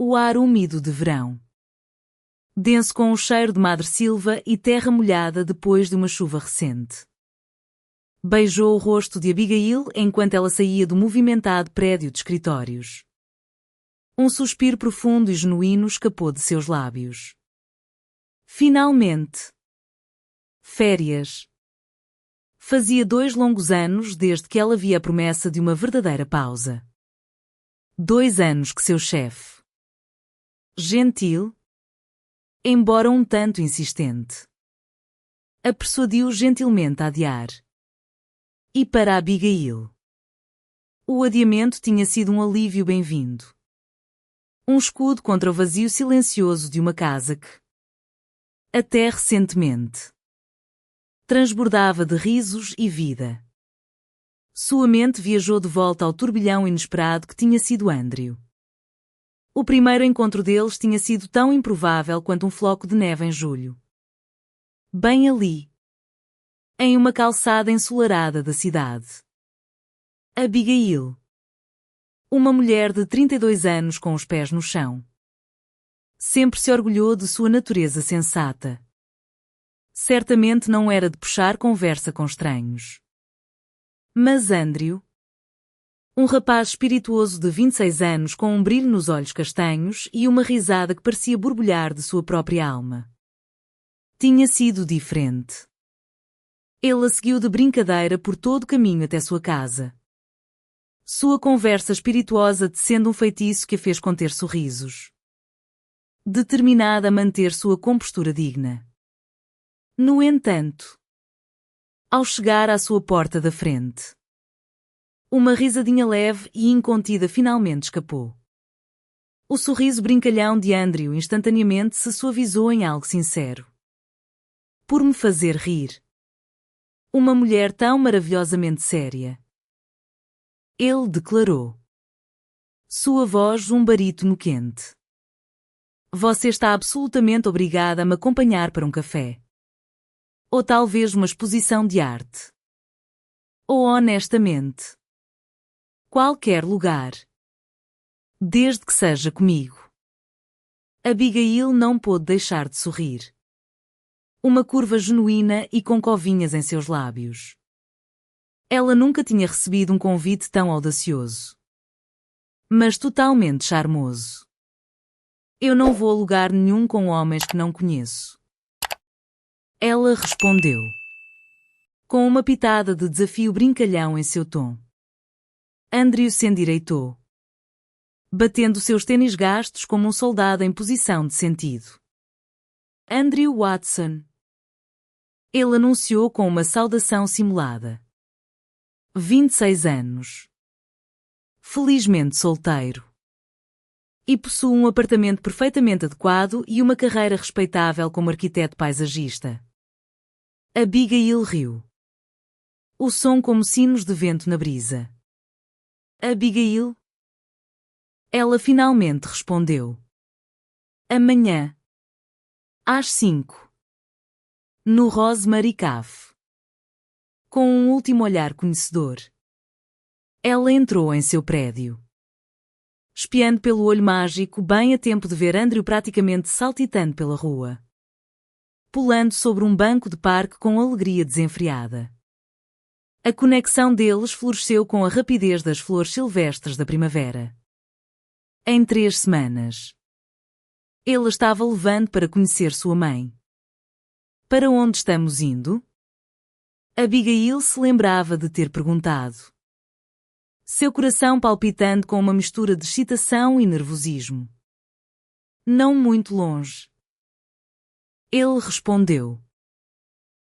O ar úmido de verão, denso com o cheiro de madressilva e terra molhada depois de uma chuva recente. Beijou o rosto de Abigail enquanto ela saía do movimentado prédio de escritórios. Um suspiro profundo e genuíno escapou de seus lábios. Finalmente. Férias. Fazia 2 longos anos desde que ela via a promessa de uma verdadeira pausa. 2 anos que seu chefe, gentil, embora um tanto insistente, a persuadiu gentilmente a adiar. E para Abigail, o adiamento tinha sido um alívio bem-vindo. Um escudo contra o vazio silencioso de uma casa que, até recentemente, transbordava de risos e vida. Sua mente viajou de volta ao turbilhão inesperado que tinha sido Andrew. O primeiro encontro deles tinha sido tão improvável quanto um floco de neve em julho. Bem ali, em uma calçada ensolarada da cidade. Abigail, uma mulher de 32 anos com os pés no chão, sempre se orgulhou de sua natureza sensata. Certamente não era de puxar conversa com estranhos. Mas Andrew, um rapaz espirituoso de 26 anos com um brilho nos olhos castanhos e uma risada que parecia borbulhar de sua própria alma, tinha sido diferente. Ele a seguiu de brincadeira por todo o caminho até sua casa. Sua conversa espirituosa tecendo um feitiço que a fez conter sorrisos. Determinada a manter sua compostura digna. No entanto, ao chegar à sua porta da frente, uma risadinha leve e incontida finalmente escapou. O sorriso brincalhão de Andrew instantaneamente se suavizou em algo sincero. Por me fazer rir. Uma mulher tão maravilhosamente séria. Ele declarou. Sua voz um barítono quente. Você está absolutamente obrigada a me acompanhar para um café. Ou talvez uma exposição de arte. Ou honestamente, qualquer lugar. Desde que seja comigo. Abigail não pôde deixar de sorrir. Uma curva genuína e com covinhas em seus lábios. Ela nunca tinha recebido um convite tão audacioso. Mas totalmente charmoso. Eu não vou a lugar nenhum com homens que não conheço. Ela respondeu. Com uma pitada de desafio brincalhão em seu tom. Andrew se endireitou, batendo seus tênis gastos como um soldado em posição de sentido. Andrew Watson. Ele anunciou com uma saudação simulada. 26 anos. Felizmente solteiro. E possui um apartamento perfeitamente adequado e uma carreira respeitável como arquiteto paisagista. Abigail riu. O som como sinos de vento na brisa. Abigail? Ela finalmente respondeu. Amanhã. Às 5. No Rosemary Cafe. Com um último olhar conhecedor. Ela entrou em seu prédio. Espiando pelo olho mágico bem a tempo de ver Andrew praticamente saltitando pela rua. Pulando sobre um banco de parque com alegria desenfreada. A conexão deles floresceu com a rapidez das flores silvestres da primavera. Em 3 semanas. Ele estava levando para conhecer sua mãe. Para onde estamos indo? Abigail se lembrava de ter perguntado. Seu coração palpitando com uma mistura de excitação e nervosismo. Não muito longe. Ele respondeu.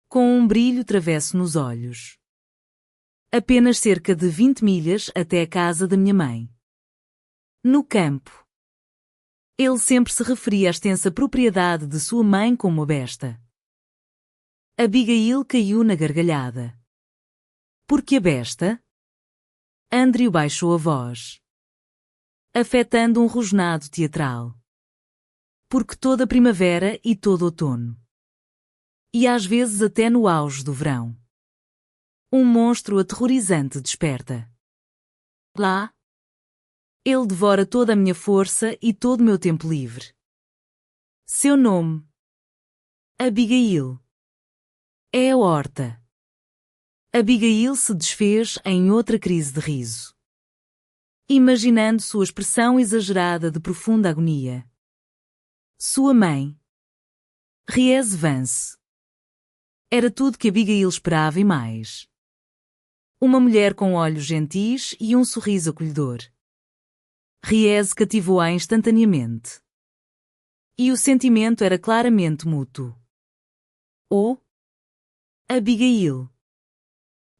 Com um brilho travesso nos olhos. Apenas cerca de 20 milhas até a casa da minha mãe. No campo. Ele sempre se referia à extensa propriedade de sua mãe como a besta. Abigail caiu na gargalhada. Por que a besta? Andrew baixou a voz, afetando um rosnado teatral. Porque toda primavera e todo outono. E às vezes até no auge do verão. Um monstro aterrorizante desperta. Lá, Ele devora toda a minha força e todo o meu tempo livre. Seu nome? Abigail. É a horta. Abigail se desfez em outra crise de riso, imaginando sua expressão exagerada de profunda agonia. Sua mãe, Riese Vance. Era tudo que Abigail esperava e mais. Uma mulher com olhos gentis e um sorriso acolhedor. Riese cativou-a instantaneamente. E o sentimento era claramente mútuo. Oh, Abigail.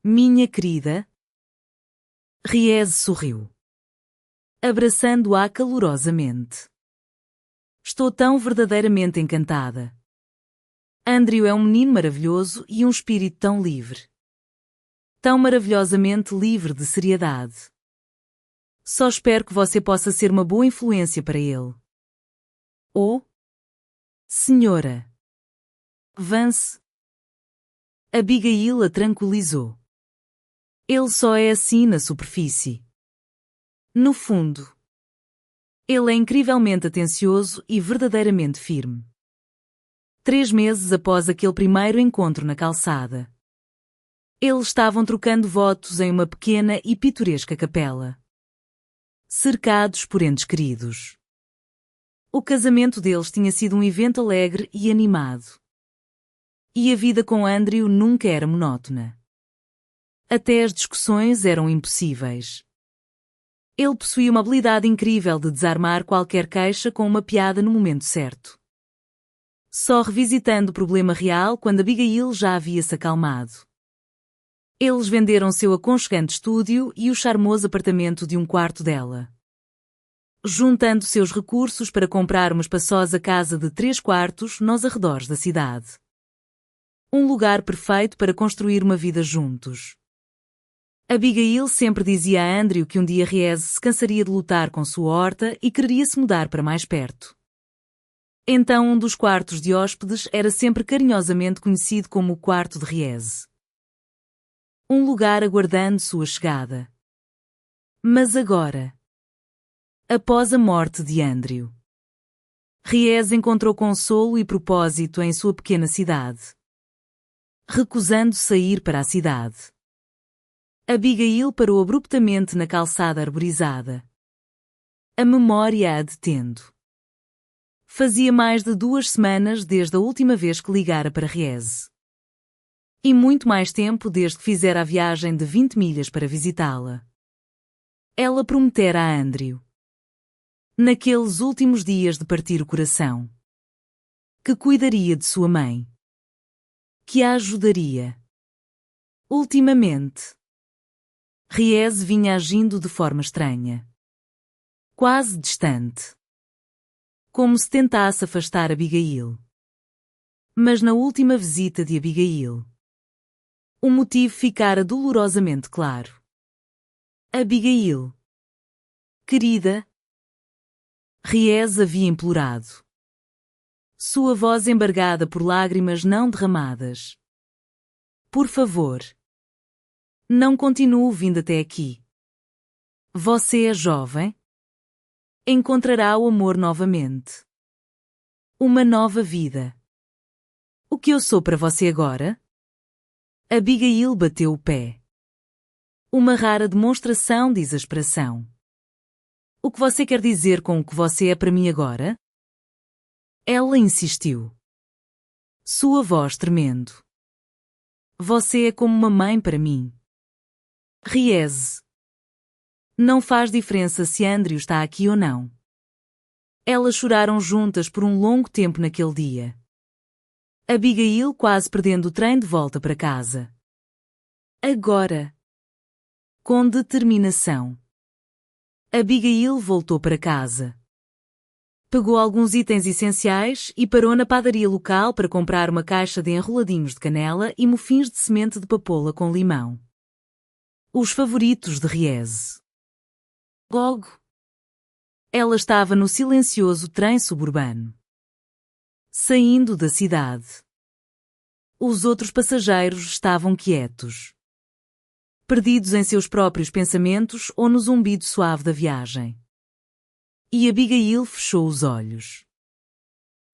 Minha querida. Riese sorriu, abraçando-a calorosamente. Estou tão verdadeiramente encantada. Andrew é um menino maravilhoso e um espírito tão livre. Tão maravilhosamente livre de seriedade. Só espero que você possa ser uma boa influência para ele. Oh, senhora Vance. Abigail a tranquilizou. Ele só é assim na superfície. No fundo, ele é incrivelmente atencioso e verdadeiramente firme. 3 meses após aquele primeiro encontro na calçada, eles estavam trocando votos em uma pequena e pitoresca capela, cercados por entes queridos. O casamento deles tinha sido um evento alegre e animado. E a vida com Andrew nunca era monótona. Até as discussões eram impossíveis. Ele possuía uma habilidade incrível de desarmar qualquer queixa com uma piada no momento certo. Só revisitando o problema real quando Abigail já havia se acalmado. Eles venderam seu aconchegante estúdio e o charmoso apartamento de um quarto dela, juntando seus recursos para comprar uma espaçosa casa de 3 quartos nos arredores da cidade. Um lugar perfeito para construir uma vida juntos. Abigail sempre dizia a Andrew que um dia Riese se cansaria de lutar com sua horta e quereria se mudar para mais perto. Então um dos quartos de hóspedes era sempre carinhosamente conhecido como o quarto de Riese. Um lugar aguardando sua chegada. Mas agora, após a morte de Andrew, Riese encontrou consolo e propósito em sua pequena cidade, recusando sair para a cidade. Abigail parou abruptamente na calçada arborizada, a memória a detendo. Fazia mais de 2 semanas desde a última vez que ligara para Riese. E muito mais tempo desde que fizera a viagem de 20 milhas para visitá-la. Ela prometera a Andrew, naqueles últimos dias de partir o coração, que cuidaria de sua mãe, que a ajudaria. Ultimamente, Riese vinha agindo de forma estranha, quase distante, como se tentasse afastar Abigail. Mas na última visita de Abigail, o motivo ficara dolorosamente claro. Abigail, querida, Riese havia implorado, sua voz embargada por lágrimas não derramadas. Por favor, não continue vindo até aqui. Você é jovem? Encontrará o amor novamente. Uma nova vida. O que eu sou para você agora? Abigail bateu o pé. Uma rara demonstração de exasperação. O que você quer dizer com o que você é para mim agora? Ela insistiu, sua voz tremendo. Você é como uma mãe para mim. Riese. Não faz diferença se Andrew está aqui ou não. Elas choraram juntas por um longo tempo naquele dia. Abigail quase perdendo o trem de volta para casa. Agora, com determinação, Abigail voltou para casa. Pegou alguns itens essenciais e parou na padaria local para comprar uma caixa de enroladinhos de canela e mufins de semente de papoula com limão. Os favoritos de Riese. Logo, ela estava no silencioso trem suburbano, saindo da cidade. Os outros passageiros estavam quietos, perdidos em seus próprios pensamentos ou no zumbido suave da viagem. E Abigail fechou os olhos.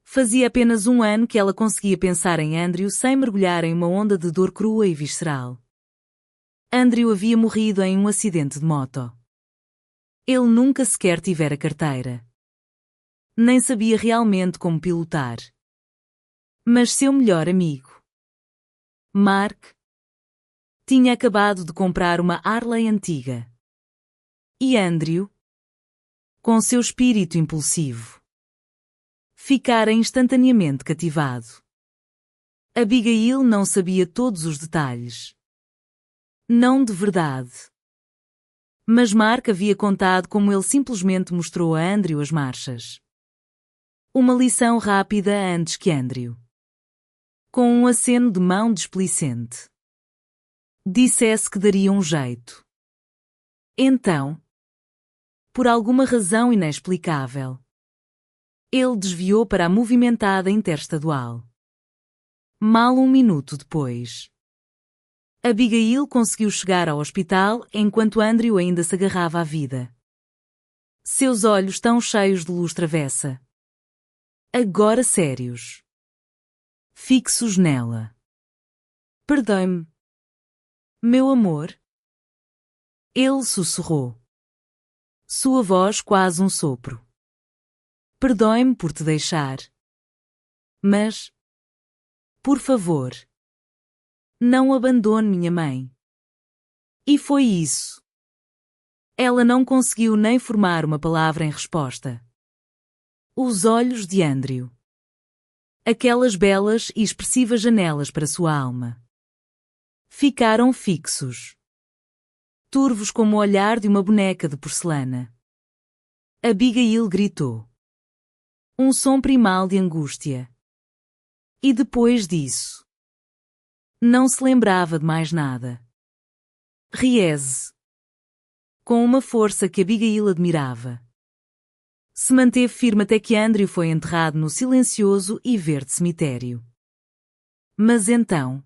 Fazia apenas 1 ano que ela conseguia pensar em Andrew sem mergulhar em uma onda de dor crua e visceral. Andrew havia morrido em um acidente de moto. Ele nunca sequer tivera carteira. Nem sabia realmente como pilotar. Mas seu melhor amigo, Mark, tinha acabado de comprar uma Harley antiga. E Andrew, com seu espírito impulsivo, ficara instantaneamente cativado. Abigail não sabia todos os detalhes. Não de verdade. Mas Mark havia contado como ele simplesmente mostrou a Andrew as marchas. Uma lição rápida antes que Andrew, com um aceno de mão displicente, dissesse que daria um jeito. Então, por alguma razão inexplicável, ele desviou para a movimentada interestadual. Mal 1 minuto depois, Abigail conseguiu chegar ao hospital enquanto Andrew ainda se agarrava à vida. Seus olhos tão cheios de luz travessa. Agora sérios. Fixos nela. Perdoe-me. Meu amor. Ele sussurrou. Sua voz quase um sopro. Perdoe-me por te deixar. Mas, por favor, não abandone minha mãe. E foi isso. Ela não conseguiu nem formar uma palavra em resposta. Os olhos de Andrew. Aquelas belas e expressivas janelas para sua alma. Ficaram fixos. Turvos como o olhar de uma boneca de porcelana. Abigail gritou. Um som primal de angústia. E depois disso, não se lembrava de mais nada. Riese. Com uma força que Abigail admirava. Se manteve firme até que Andrew foi enterrado no silencioso e verde cemitério. Mas então,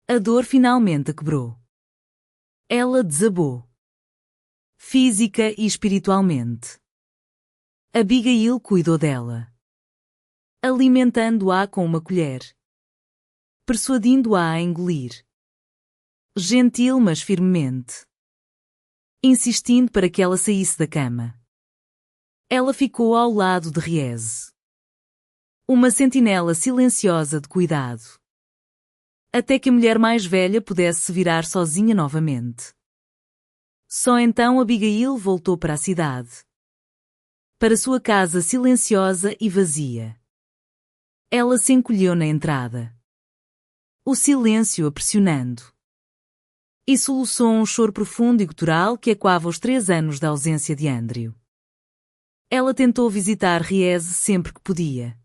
a dor finalmente a quebrou. Ela desabou. Física e espiritualmente. Abigail cuidou dela, alimentando-a com uma colher, persuadindo-a a engolir. Gentil mas firmemente. Insistindo para que ela saísse da cama. Ela ficou ao lado de Riese. Uma sentinela silenciosa de cuidado. Até que a mulher mais velha pudesse se virar sozinha novamente. Só então Abigail voltou para a cidade. Para sua casa silenciosa e vazia. Ela se encolheu na entrada. O silêncio a pressionando. E soluçou um choro profundo e gutural que ecoava os 3 anos da ausência de Andrew. Ela tentou visitar Riese sempre que podia.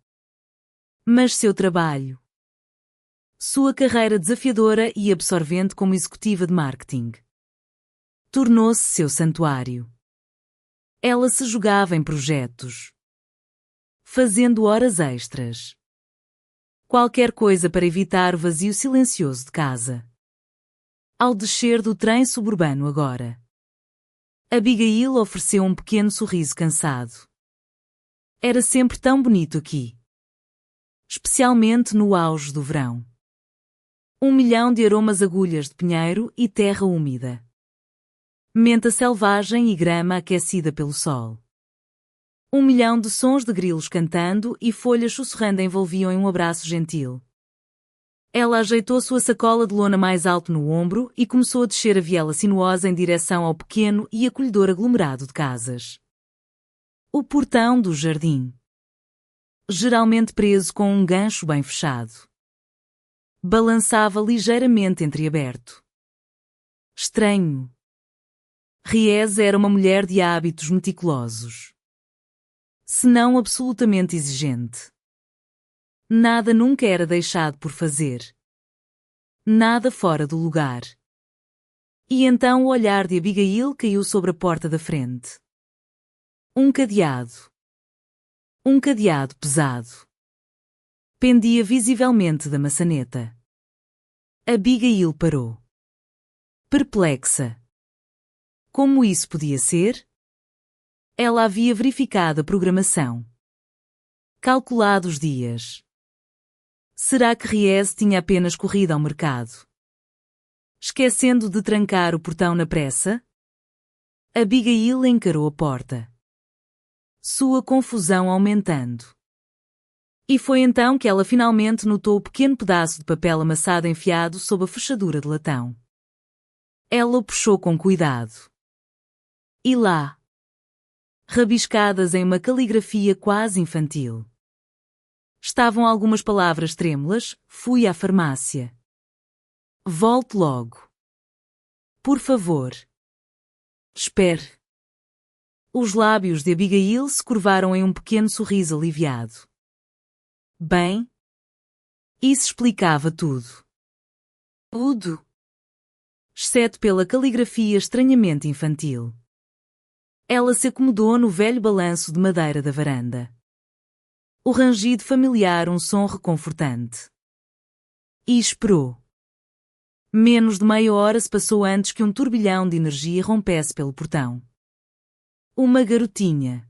Mas seu trabalho, sua carreira desafiadora e absorvente como executiva de marketing, tornou-se seu santuário. Ela se jogava em projetos, fazendo horas extras. Qualquer coisa para evitar o vazio silencioso de casa. Ao descer do trem suburbano agora, Abigail ofereceu um pequeno sorriso cansado. Era sempre tão bonito aqui. Especialmente no auge do verão. 1 milhão de aromas, agulhas de pinheiro e terra úmida. Menta selvagem e grama aquecida pelo sol. 1 milhão de sons de grilos cantando e folhas sussurrando envolviam em um abraço gentil. Ela ajeitou sua sacola de lona mais alto no ombro e começou a descer a viela sinuosa em direção ao pequeno e acolhedor aglomerado de casas. O portão do jardim. Geralmente preso com um gancho bem fechado. Balançava ligeiramente entreaberto. Estranho. Riese era uma mulher de hábitos meticulosos. Se não absolutamente exigente. Nada nunca era deixado por fazer. Nada fora do lugar. E então o olhar de Abigail caiu sobre a porta da frente. Um cadeado. Um cadeado pesado. Pendia visivelmente da maçaneta. Abigail parou. Perplexa. Como isso podia ser? Ela havia verificado a programação. Calculado os dias. Será que Ries tinha apenas corrido ao mercado? Esquecendo de trancar o portão na pressa? Abigail encarou a porta. Sua confusão aumentando. E foi então que ela finalmente notou o pequeno pedaço de papel amassado enfiado sob a fechadura de latão. Ela o puxou com cuidado. E lá, rabiscadas em uma caligrafia quase infantil, estavam algumas palavras trêmulas: fui à farmácia. Volte logo. Por favor. Espere. Os lábios de Abigail se curvaram em um pequeno sorriso aliviado. Bem, isso explicava tudo. Tudo. Exceto pela caligrafia estranhamente infantil. Ela se acomodou no velho balanço de madeira da varanda. O rangido familiar um som reconfortante. E esperou. Menos de meia hora se passou antes que um turbilhão de energia rompesse pelo portão. Uma garotinha.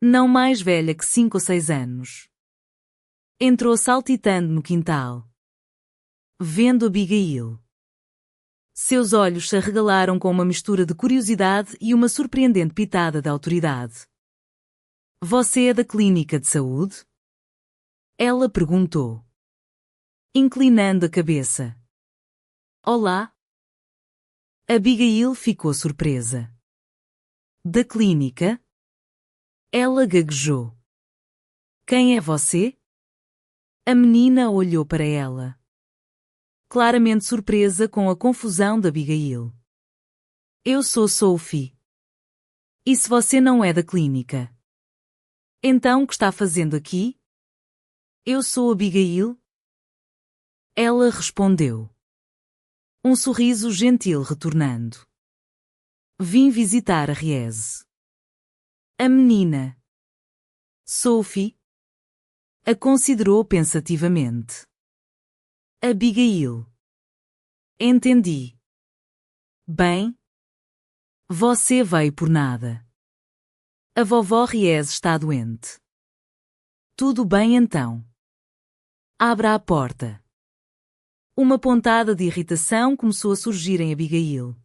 Não mais velha que 5 ou 6 anos. Entrou saltitando no quintal. Vendo Abigail. Seus olhos se arregalaram com uma mistura de curiosidade e uma surpreendente pitada de autoridade. Você é da clínica de saúde? Ela perguntou. Inclinando a cabeça. Olá. Abigail ficou surpresa. Da clínica? Ela gaguejou. Quem é você? A menina olhou para ela. Claramente surpresa com a confusão de Abigail. Eu sou Sophie. E se você não é da clínica? Então o que está fazendo aqui? Eu sou Abigail. Ela respondeu. Um sorriso gentil retornando. Vim visitar a Ries. A menina, Sophie, a considerou pensativamente. Abigail. Entendi. Bem, você veio por nada. A vovó Ries está doente. Tudo bem então. Abra a porta. Uma pontada de irritação começou a surgir em Abigail.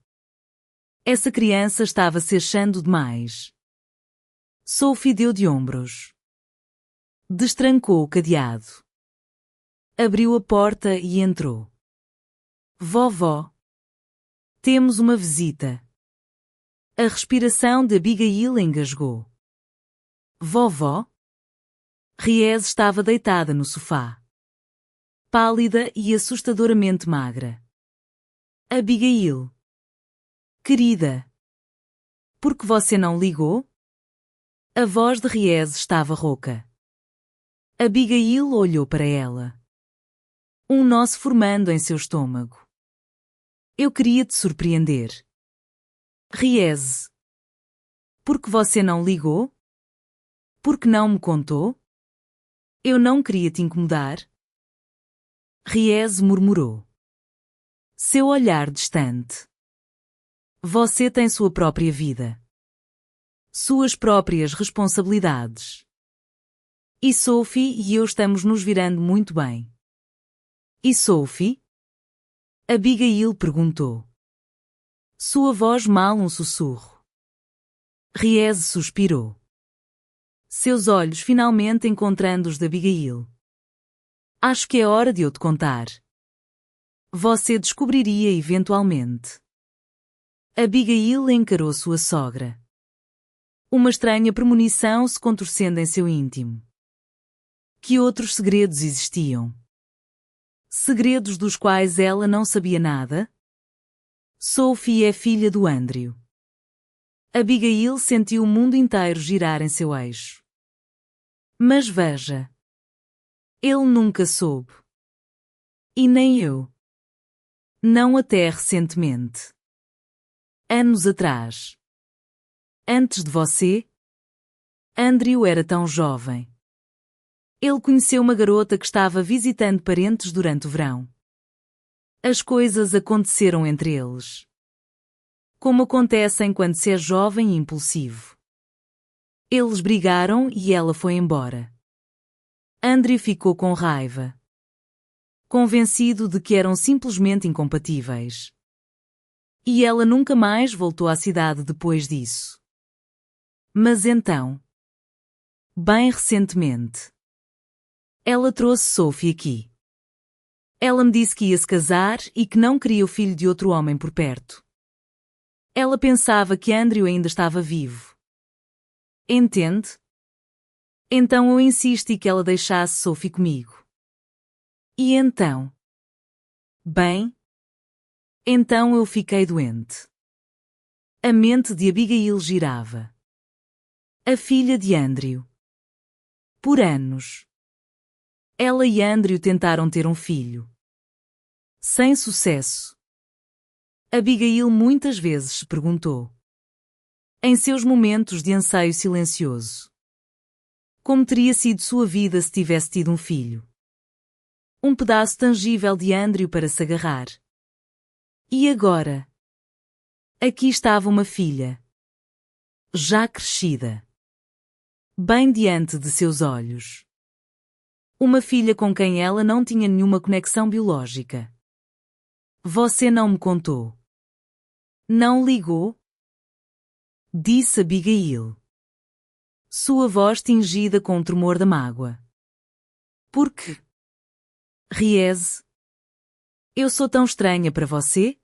Essa criança estava se achando demais. Sophie deu de ombros. Destrancou o cadeado. Abriu a porta e entrou. Vovó. Temos uma visita. A respiração de Abigail engasgou. Vovó? Ries estava deitada no sofá. Pálida e assustadoramente magra. Abigail. Querida. Por que você não ligou? A voz de Ries estava rouca. Abigail olhou para ela. Um nó se formando em seu estômago. Eu queria te surpreender. Ries. Por que você não ligou? Por que não me contou? Eu não queria te incomodar. Ries murmurou. Seu olhar distante. Você tem sua própria vida. Suas próprias responsabilidades. E Sophie e eu estamos nos virando muito bem. E Sophie? Abigail perguntou. Sua voz mal um sussurro. Ries suspirou. Seus olhos finalmente encontrando os de Abigail. Acho que é hora de eu te contar. Você descobriria eventualmente. Abigail encarou sua sogra. Uma estranha premonição se contorcendo em seu íntimo. Que outros segredos existiam? Segredos dos quais ela não sabia nada? Sophie é filha do Andrew. Abigail sentiu o mundo inteiro girar em seu eixo. Mas veja. Ele nunca soube. E nem eu. Não até recentemente. Anos atrás. Antes de você? Andrew era tão jovem. Ele conheceu uma garota que estava visitando parentes durante o verão. As coisas aconteceram entre eles. Como acontecem quando se é jovem e impulsivo. Eles brigaram e ela foi embora. Andrew ficou com raiva, convencido de que eram simplesmente incompatíveis. E ela nunca mais voltou à cidade depois disso. Mas então, bem recentemente, ela trouxe Sophie aqui. Ela me disse que ia se casar e que não queria o filho de outro homem por perto. Ela pensava que Andrew ainda estava vivo. Entende? Então eu insisti que ela deixasse Sophie comigo. E então? Bem, então eu fiquei doente. A mente de Abigail girava. A filha de Andrew. Por anos, ela e Andrew tentaram ter um filho. Sem sucesso. Abigail muitas vezes se perguntou, em seus momentos de anseio silencioso, como teria sido sua vida se tivesse tido um filho. Um pedaço tangível de Andrew para se agarrar. E agora? Aqui estava uma filha. Já crescida. Bem diante de seus olhos. Uma filha com quem ela não tinha nenhuma conexão biológica. Você não me contou. Não ligou? Disse Abigail. Sua voz tingida com o tremor da mágoa. Por quê? Riese. Eu sou tão estranha para você?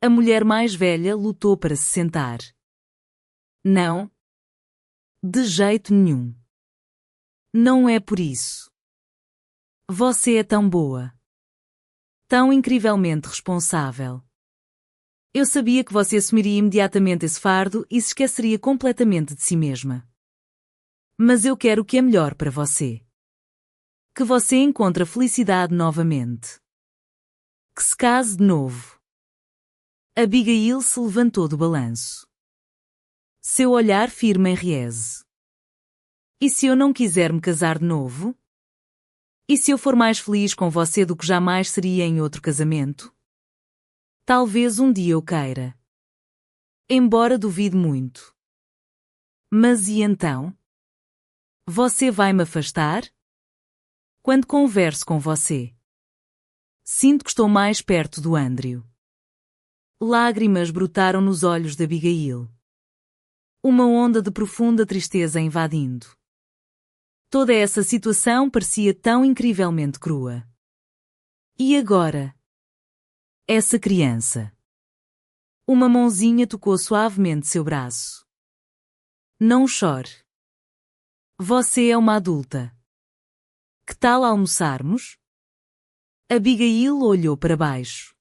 A mulher mais velha lutou para se sentar. Não. De jeito nenhum. Não é por isso. Você é tão boa. Tão incrivelmente responsável. Eu sabia que você assumiria imediatamente esse fardo e se esqueceria completamente de si mesma. Mas eu quero o que é melhor para você. Que você encontre a felicidade novamente. Que se case de novo. Abigail se levantou do balanço. Seu olhar firme em Riese. E se eu não quiser me casar de novo? E se eu for mais feliz com você do que jamais seria em outro casamento? Talvez um dia eu queira. Embora duvide muito. Mas e então? Você vai me afastar? Quando converso com você, sinto que estou mais perto do Andrew. Lágrimas brotaram nos olhos de Abigail. Uma onda de profunda tristeza invadindo. Toda essa situação parecia tão incrivelmente crua. E agora? Essa criança. Uma mãozinha tocou suavemente seu braço. Não chore. Você é uma adulta. Que tal almoçarmos? Abigail olhou para baixo.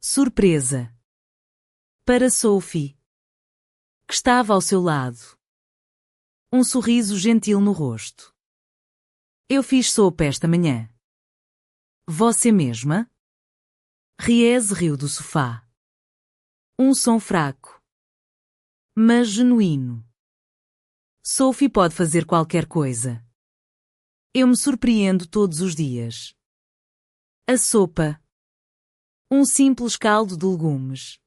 Surpresa. Para Sophie, que estava ao seu lado. Um sorriso gentil no rosto. Eu fiz sopa esta manhã. Você mesma? Riese riu do sofá. Um som fraco, mas genuíno. Sophie pode fazer qualquer coisa. Eu me surpreendo todos os dias. A sopa. Um simples caldo de legumes.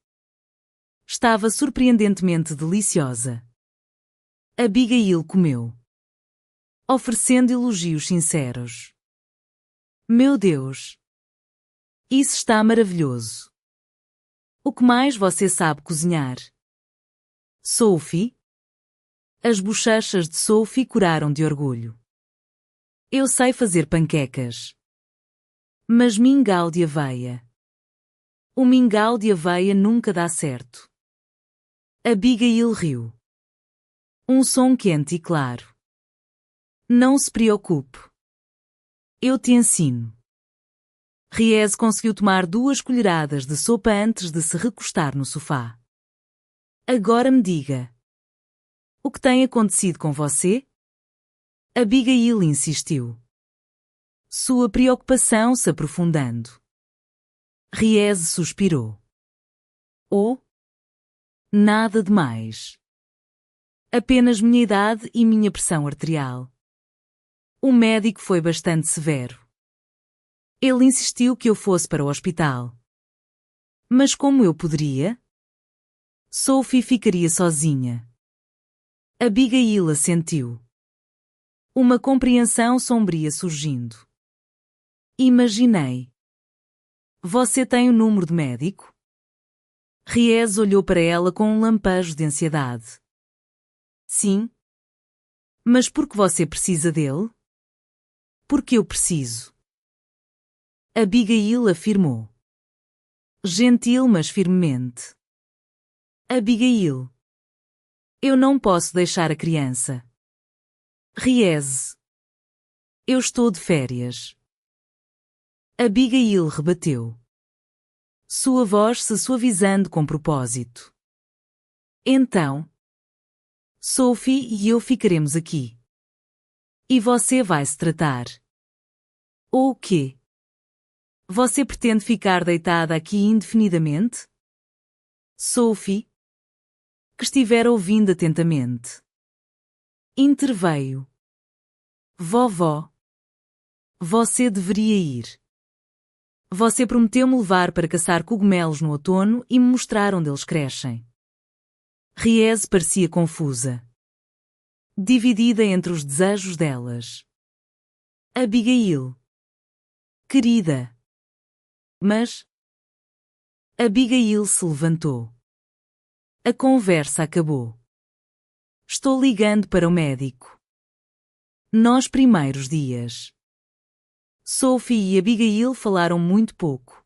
Estava surpreendentemente deliciosa. Abigail comeu, oferecendo elogios sinceros. Meu Deus! Isso está maravilhoso. O que mais você sabe cozinhar? Sophie? As bochechas de Sophie coraram de orgulho. Eu sei fazer panquecas. Mas mingau de aveia. O mingau de aveia nunca dá certo. Abigail riu. Um som quente e claro. Não se preocupe. Eu te ensino. Riese conseguiu tomar 2 colheradas de sopa antes de se recostar no sofá. Agora me diga. O que tem acontecido com você? Abigail insistiu. Sua preocupação se aprofundando. Riese suspirou. Oh? Nada demais. Apenas minha idade e minha pressão arterial. O médico foi bastante severo. Ele insistiu que eu fosse para o hospital. Mas como eu poderia? Sophie ficaria sozinha. Abigail assentiu. Uma compreensão sombria surgindo. Imaginei. Você tem o número de médico? Ries olhou para ela com um lampejo de ansiedade. Sim. Mas por que você precisa dele? Porque eu preciso. Abigail afirmou. Gentil, mas firmemente. Abigail. Eu não posso deixar a criança. Ries. Eu estou de férias. Abigail rebateu. Sua voz se suavizando com propósito. Então, Sophie e eu ficaremos aqui. E você vai se tratar. Ou o quê? Você pretende ficar deitada aqui indefinidamente? Sophie, que estivera ouvindo atentamente, interveio. Vovó, você deveria ir. Você prometeu-me levar para caçar cogumelos no outono e me mostrar onde eles crescem. Ries parecia confusa, dividida entre os desejos delas. Abigail. Querida. Mas... Abigail se levantou. A conversa acabou. Estou ligando para o médico. Nos primeiros dias, Sophie e Abigail falaram muito pouco.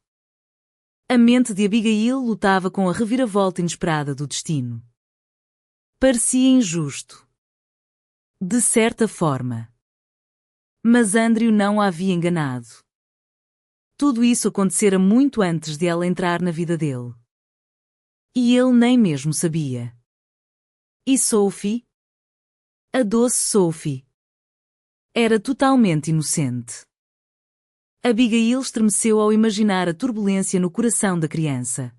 A mente de Abigail lutava com a reviravolta inesperada do destino. Parecia injusto. De certa forma. Mas Andrew não a havia enganado. Tudo isso acontecera muito antes de ela entrar na vida dele. E ele nem mesmo sabia. E Sophie? A doce Sophie. Era totalmente inocente. Abigail estremeceu ao imaginar a turbulência no coração da criança.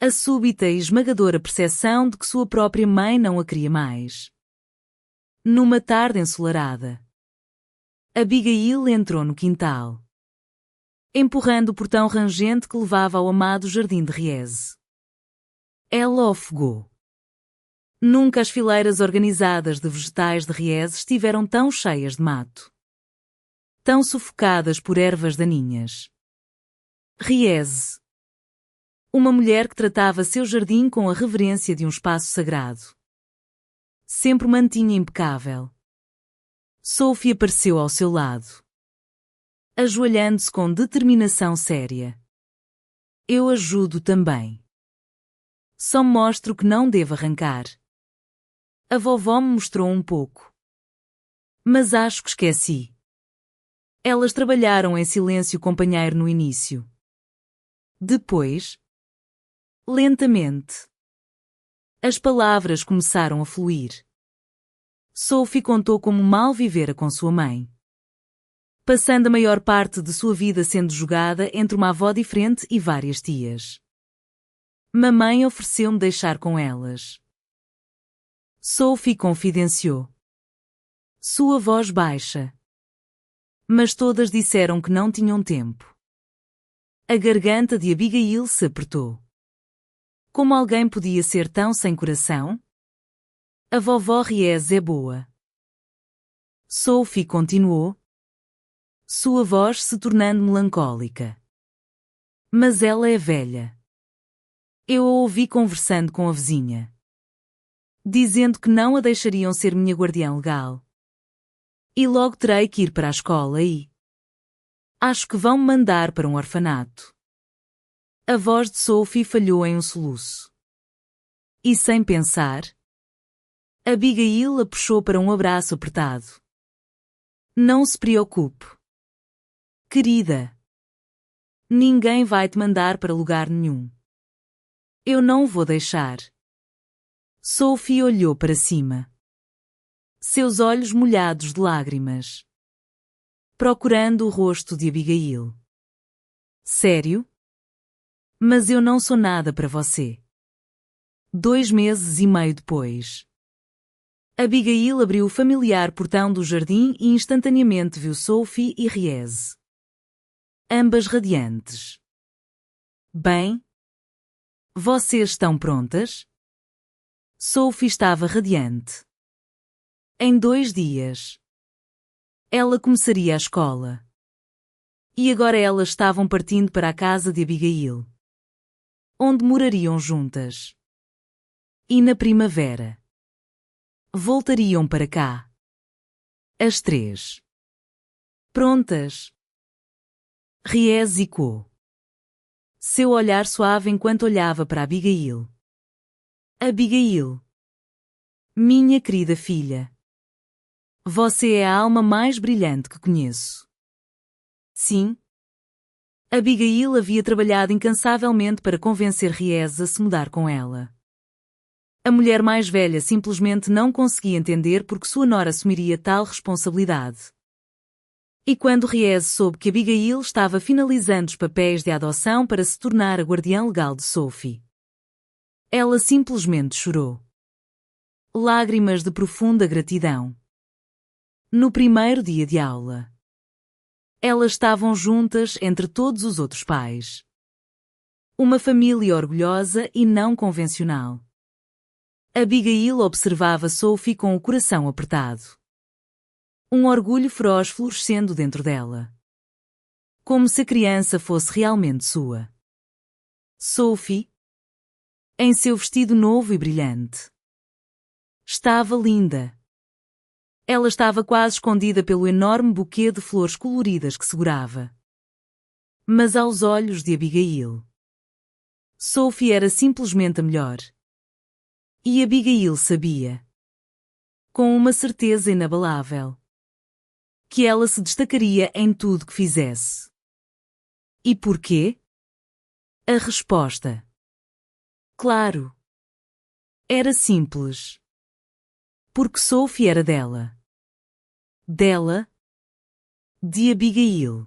A súbita e esmagadora percepção de que sua própria mãe não a queria mais. Numa tarde ensolarada, Abigail entrou no quintal, empurrando o portão rangente que levava ao amado jardim de Ries. Ela ofegou. Nunca as fileiras organizadas de vegetais de Ries estiveram tão cheias de mato. Tão sufocadas por ervas daninhas. Ries. Uma mulher que tratava seu jardim com a reverência de um espaço sagrado. Sempre o mantinha impecável. Sophie apareceu ao seu lado, ajoelhando-se com determinação séria. Eu ajudo também. Só mostro que não devo arrancar. A vovó me mostrou um pouco. Mas acho que esqueci. Elas trabalharam em silêncio companheiro no início. Depois, lentamente, as palavras começaram a fluir. Sophie contou como mal vivera com sua mãe, passando a maior parte de sua vida sendo jogada entre uma avó diferente e várias tias. Mamãe ofereceu-me deixar com elas. Sophie confidenciou. Sua voz baixa. Mas todas disseram que não tinham tempo. A garganta de Abigail se apertou. Como alguém podia ser tão sem coração? A vovó Ries é boa. Sophie continuou, sua voz se tornando melancólica. Mas ela é velha. Eu a ouvi conversando com a vizinha, dizendo que não a deixariam ser minha guardiã legal. E logo terei que ir para a escola e... acho que vão me mandar para um orfanato. A voz de Sophie falhou em um soluço. E sem pensar, Abigail a puxou para um abraço apertado. Não se preocupe. Querida. Ninguém vai te mandar para lugar nenhum. Eu não vou deixar. Sophie olhou para cima. Seus olhos molhados de lágrimas. Procurando o rosto de Abigail. Sério? Mas eu não sou nada para você. 2 meses e meio depois. Abigail abriu o familiar portão do jardim e instantaneamente viu Sophie e Ries. Ambas radiantes. Bem? Vocês estão prontas? Sophie estava radiante. Em 2 dias, ela começaria a escola. E agora elas estavam partindo para a casa de Abigail, onde morariam juntas. E na primavera, voltariam para cá. As 3. Prontas. Ries zicou. Seu olhar suave enquanto olhava para Abigail. Abigail. Minha querida filha. Você é a alma mais brilhante que conheço. Sim. Abigail havia trabalhado incansavelmente para convencer Ries a se mudar com ela. A mulher mais velha simplesmente não conseguia entender porque sua nora assumiria tal responsabilidade. E quando Ries soube que Abigail estava finalizando os papéis de adoção para se tornar a guardiã legal de Sophie, ela simplesmente chorou. Lágrimas de profunda gratidão. No primeiro dia de aula, elas estavam juntas entre todos os outros pais. Uma família orgulhosa e não convencional. Abigail observava Sophie com o coração apertado. Um orgulho feroz florescendo dentro dela. Como se a criança fosse realmente sua. Sophie, em seu vestido novo e brilhante, estava linda. Ela estava quase escondida pelo enorme buquê de flores coloridas que segurava. Mas aos olhos de Abigail, Sophie era simplesmente a melhor. E Abigail sabia, com uma certeza inabalável, que ela se destacaria em tudo que fizesse. E porquê? A resposta, claro, era simples. Porque Sophie era dela. Dela, de Abigail.